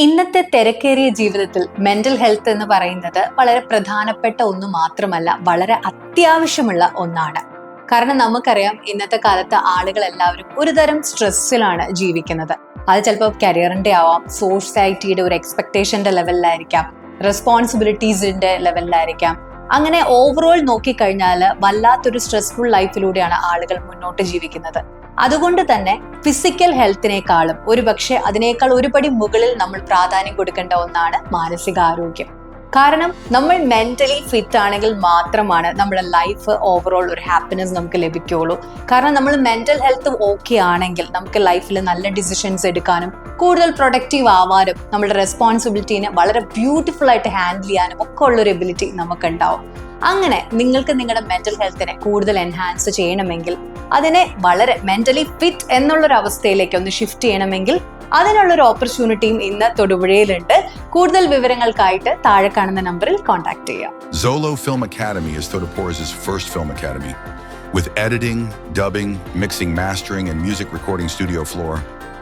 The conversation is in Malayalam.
ഇന്നത്തെ തിരക്കേറിയ ജീവിതത്തിൽ മെന്റൽ ഹെൽത്ത് എന്ന് പറയുന്നത് വളരെ പ്രധാനപ്പെട്ട ഒന്ന് മാത്രമല്ല, വളരെ അത്യാവശ്യമുള്ള ഒന്നാണ്. കാരണം നമുക്കറിയാം, ഇന്നത്തെ കാലത്ത് ആളുകൾ എല്ലാവരും ഒരുതരം സ്ട്രെസ്സിലാണ് ജീവിക്കുന്നത്. അത് ചിലപ്പോൾ കരിയറിന്റെ ആവാം, സൊസൈറ്റിയുടെ ഒരു എക്സ്പെക്ടേഷന്റെ ലെവലിലായിരിക്കാം, റെസ്പോൺസിബിലിറ്റീസിന്റെ ലെവലിലായിരിക്കാം. അങ്ങനെ ഓവറോൾ നോക്കിക്കഴിഞ്ഞാൽ വല്ലാത്തൊരു സ്ട്രെസ്ഫുൾ ലൈഫിലൂടെയാണ് ആളുകൾ മുന്നോട്ട് ജീവിക്കുന്നത്. അതുകൊണ്ട് തന്നെ ഫിസിക്കൽ ഹെൽത്തിനേക്കാളും ഒരുപക്ഷെ അതിനേക്കാൾ ഒരുപടി മുകളിൽ നമ്മൾ പ്രാധാന്യം കൊടുക്കേണ്ട ഒന്നാണ് മാനസികാരോഗ്യം. കാരണം നമ്മൾ മെന്റലി ഫിറ്റ് ആണെങ്കിൽ മാത്രമാണ് നമ്മുടെ ലൈഫ് ഓവറോൾ ഒരു ഹാപ്പിനെസ് നമുക്ക് ലഭിക്കുകയുള്ളൂ. കാരണം നമ്മൾ മെന്റൽ ഹെൽത്ത് ഓക്കെ ആണെങ്കിൽ നമുക്ക് ലൈഫിൽ നല്ല ഡിസിഷൻസ് എടുക്കാനും കൂടുതൽ പ്രൊഡക്റ്റീവ് ആവാനും നമ്മുടെ റെസ്പോൺസിബിലിറ്റീനെ വളരെ ബ്യൂട്ടിഫുൾ ആയിട്ട് ഹാൻഡിൽ ചെയ്യാനും ഒക്കെ ഉള്ളൊരു എബിലിറ്റി നമുക്കുണ്ടാവും. അങ്ങനെ നിങ്ങൾക്ക് നിങ്ങളുടെ മെന്റൽ ഹെൽത്തിനെ കൂടുതൽ എൻഹാൻസ് ചെയ്യണമെങ്കിൽ, അതിനെ വളരെ മെന്റലി ഫിറ്റ് എന്നുള്ളൊരു അവസ്ഥയിലേക്ക് ഒന്ന് ഷിഫ്റ്റ് ചെയ്യണമെങ്കിൽ അതിനുള്ളൊരു ഓപ്പർച്യൂണിറ്റിയും ഇന്ന് തൊടുപുഴയിലുണ്ട്. കൂടുതൽ വിവരങ്ങൾക്കായിട്ട് താഴെ കാണുന്ന നമ്പറിൽ കോൺടാക്ട് ചെയ്യാം. Zolo Film Academy is Todopora's first film academy. With editing, dubbing, mixing, mastering, and music recording studio floor,